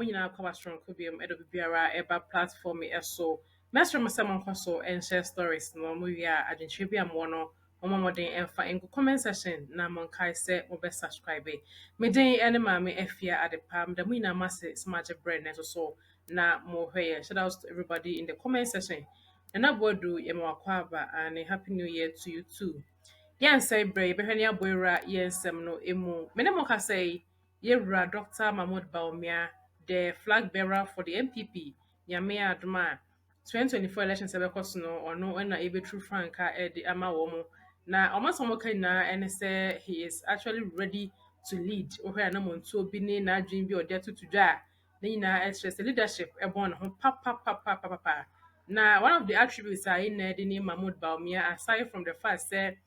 mo nyinaa kɔ strong ko biom ɛde biara ɛba platform ɛso. Mɛsrɛ mo sɛ monkɔ so and share stories no mo wie a adwenkyerɛ bi a mowɔ no mo mmɔden ɛmfa ngu comment section na monkae sɛ mobɛ subscribe. Meden ɛne maame afia adepa meda mo nyinaa mase sɛ magye brɛ ne nso so na mohwɛ yɛ. Shout out to everybody in the comment section. Nana Bodu yɛma wakɔ aba and a happy new year to you too. Yɛnsɛe berɛ yɛbɛhwɛ ne abɔwura yɛnsɛm no emu. Me ne mo kasa yi, yɛwura Dr. Mahmoud Bawumia, the flag bearer for the MPP, Nyame adom a 2024 elections ɛbɛkɔ so no, ɔno ɛna ɛbɛturu frankaa ɛde ama wɔn. Na ɔmo asɛm a wɔka nyinaa ɛne sɛ he is actually ready to lead. Wohwɛ a na montuo bi ne n'adwene bi a ɔde atoto dwa a, ne nyinaa ɛkyerɛ sɛ leadership ɛbɔn ne ho papapapapapa. Na one of the attributes a yɛn de ne Mahmoud Bawumia, aside from the fact sɛ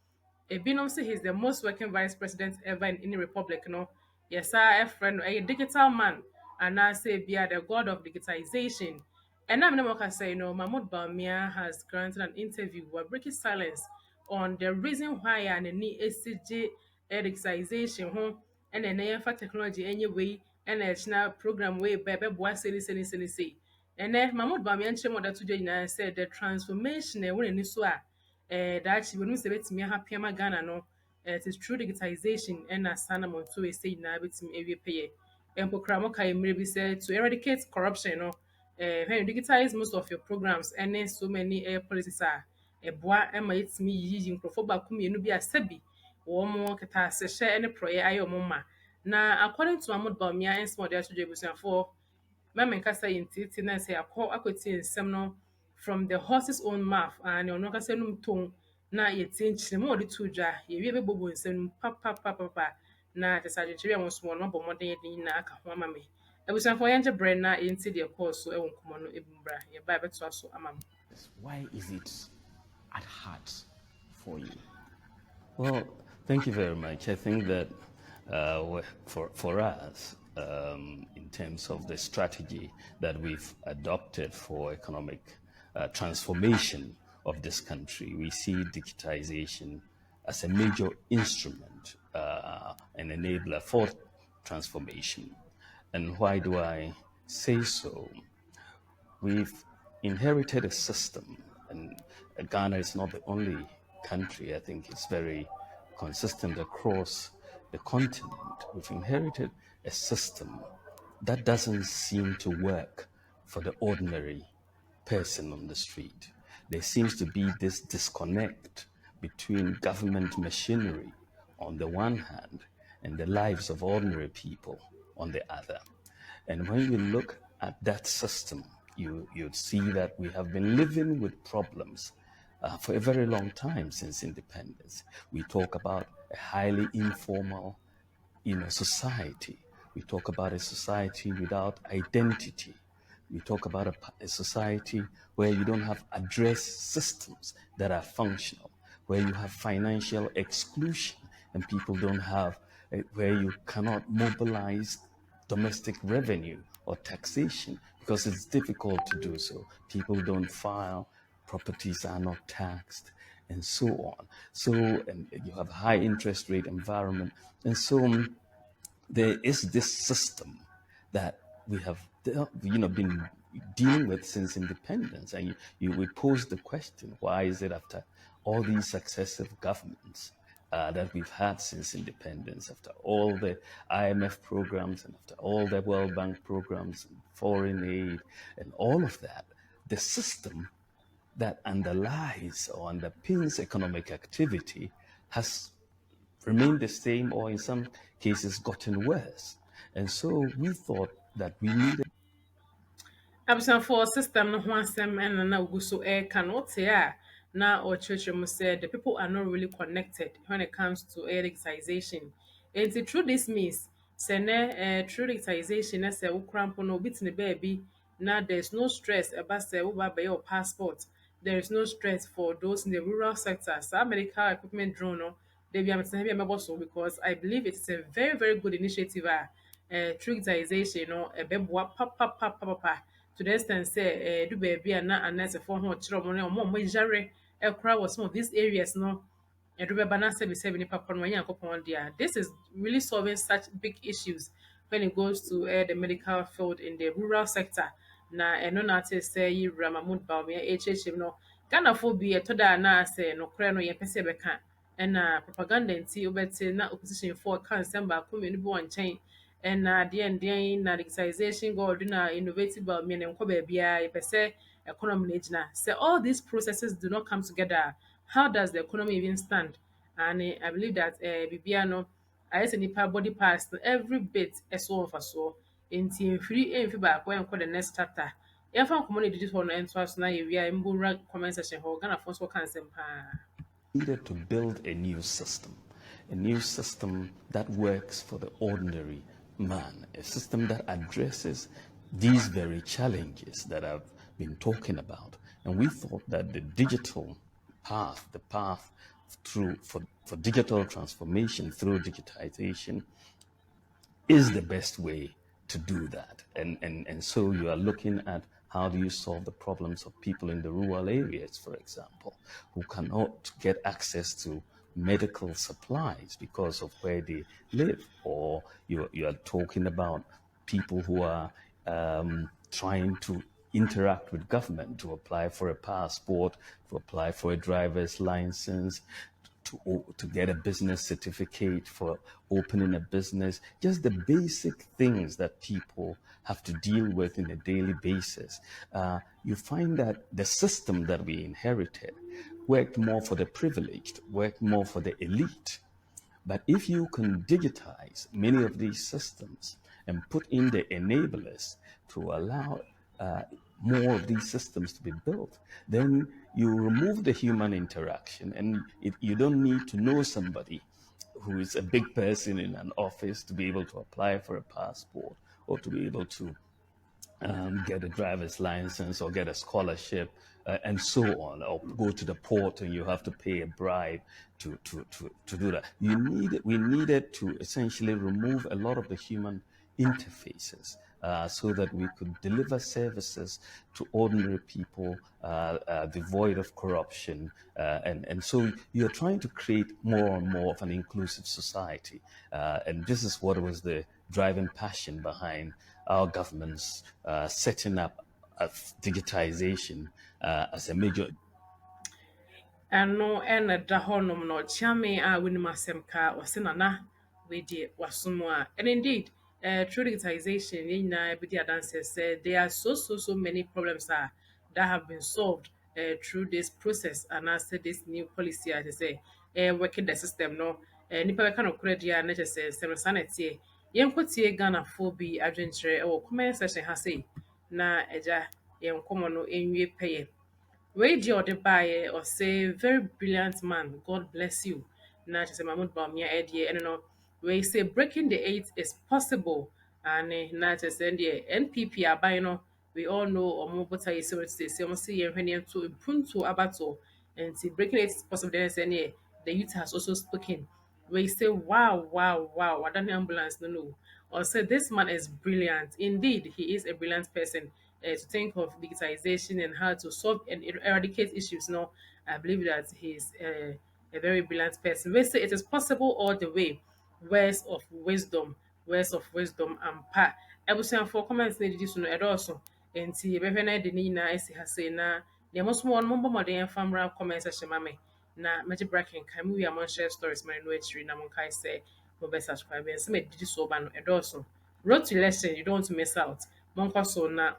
ebinom say he's the most working vice president ever in any republic no. Yes, sir, a friend, a digital man, and I say be the god of digitization. And I'm not can say, Mahmoud Bawumia has granted an interview with breaking silence on the reason why and need ACG digitization home and then for technology anyway and a national program way baby boy say. And then Mahmoud Bawumia and Chemo that today said the transformation when in this that when we say betimi happy ama Ghana no it is through digitization and as sana mo to say na betimi ewie pay empokra mo kai mre bi say to eradicate corruption no when you digitize most of your programs and then so many policies are eboa ema etimi yiyi nkrofo ba kumienu bi asabi wo mo keta se hye any proye ayo mo ma na according to Mahmoud Bawumia and small dey to for Mama Nkasa yintiti na say akoti nsɛm no from the horse's own mouth and ɔno kasa num ton na yɛtie nkyerɛ mu ɔde to dwa yɛwie bɛbɔbɔ nsɛm no papapapapa na te sɛ adwenkyerɛ a wɔso wɔn ɔbɔ mmɔden yɛde nyinaa aka ho ama me abusuafoɔ yɛngye berɛ na yɛnti deɛ kɔɔ so ɛwɔ nkɔmmɔ no ebi mbra yɛba yɛbɛtoa so ama mo. Why is it at heart for you? Well, thank you very much. I think that for us, in terms of the strategy that we've adopted for economic transformation of this country, we see digitization as a major instrument and enabler for transformation. And why do I say so? We've inherited a system, and Ghana is not the only country. I think it's very consistent across the continent. We've inherited a system that doesn't seem to work for the ordinary person on the street. There seems to be this disconnect between government machinery on the one hand and the lives of ordinary people on the other. And when you look at that system, you'd see that we have been living with problems for a very long time since independence. We talk about a highly informal, society. We talk about a society without identity. We talk about a society where you don't have address systems that are functional, where you have financial exclusion and people don't have, where you cannot mobilize domestic revenue or taxation because it's difficult to do so. People don't file, properties are not taxed, and so on. So, and you have a high interest rate environment. And so there is this system that we have, been dealing with since independence. And we pose the question, why is it after all these successive governments that we've had since independence, after all the IMF programs and after all the World Bank programs and foreign aid and all of that, the system that underlies or underpins economic activity has remained the same or in some cases gotten worse. And so we thought that we needed. Abusuafoɔ system no ho asɛm ɛna na ogu so ɛreka no wote a na ɔkyerɛkyerɛ mu sɛ the people are not really connected when it comes to digitization. Nti through this means sɛ nɛ through digitization na sɛ wokora mpo no obi te ne baabi na there's no stress ɛba sɛ woba abɛyɛ wo passport. There is no stress for those in the rural sector. Saa medical equipment drone no they be ametena bi a mɛbɔ so because I believe it is a very very good initiative a through digitization no ɛbɛboa papapapapa to the extent say do baby and na anese for ho kyerɛ mo na mo yare ekra was some of these areas no do be bana say be nipa kon wanya kopon dia. This is really solving such big issues when it goes to the medical field in the rural sector. Na ɛno na ate sɛ yi wura Mahmood Bawumia ɛkyerɛkyerɛ mu no Ghanafoɔ bi ɛtɔ da a na sɛ nokorɛ no yɛmpɛ sɛ yɛbɛka ɛna propaganda nti wobɛte na oppositionfoɔ ka nsɛm baako mmienu bi wɔ nkyɛn ɛna deɛn na digitization god na innovative Bawumia na nkɔ baabiara yɛpɛ sɛ economy no gyina sɛ all these processes do not come together how does the economy even stand and I believe that biribiara no ayɛ sɛ nipa body parts no every bit ɛso wɔ mfasoɔ nti mfiri ɛmfi baako ɛnkɔ the next chapter yɛmfa nkɔmmɔ no ɛdidi hɔ no ɛntoa so na yɛwie a mbɔwura comment section hɔ ghanafoɔ nso wɔka nsɛm paa Needed to build a new system that works for the ordinary man, a system that addresses these very challenges that I've been talking about. And we thought that the digital path, the path through for digital transformation through digitization is the best way to do that. And so you are looking at how do you solve the problems of people in the rural areas, for example, who cannot get access to medical supplies because of where they live, or you are talking about people who are trying to interact with government to apply for a passport, to apply for a driver's license, to get a business certificate for opening a business, just the basic things that people have to deal with in a daily basis. You find that the system that we inherited worked more for the privileged, worked more for the elite. But if you can digitize many of these systems and put in the enablers to allow more of these systems to be built, then you remove the human interaction and you don't need to know somebody who is a big person in an office to be able to apply for a passport or to be able to get a driver's license or get a scholarship and so on, or go to the port and you have to pay a bribe to do that. We needed to essentially remove a lot of the human interfaces so that we could deliver services to ordinary people devoid of corruption. And so you're trying to create more and more of an inclusive society. And this is what was the driving passion behind our government's setting up of digitization as a major. ɛno ɛna da hɔnom na ɔkyeame a wonim asɛm ka ɔse nana weidie wasom a and indeed through digitization yɛn nyinaa bɛdi adanseɛ sɛ there are so many problems that have been solved through this process anaasɛ this new policy a kyerɛ sɛ working the system no nipa bɛka no korɛ deɛ a na kyerɛ sɛ nsɛm saa na ɛteɛ yɛnkɔtie ghanafoɔ bi adwenkyerɛ ɛwɔ comment section ha sei na agya yɛn nkɔmmɔ no ɛnwie pɛyɛ radio the buy or say very brilliant man. God bless you. Na just Mahmoud Bawumia idea and no we say breaking the eight is possible and na just send the NPP are no we all know or more but I say almost see when you to improve to abato and see breaking it is possible then say the youth has also spoken. We say wow I don't ambulance no or say this man is brilliant indeed he is a brilliant person to think of digitization and how to solve and eradicate issues. No, I believe that he's a very brilliant person. We say it is possible all the way. Words of wisdom, words of wisdom, and pa. Ebusian for comments needed this no also. And see, every night the Nina I see her say na. The most one more than family comments section, mammy. Na magic bracken can we among share stories my no tree na monkai say mobile subscribe and some did so ban and also road to lesson you don't want to miss out. Monko so na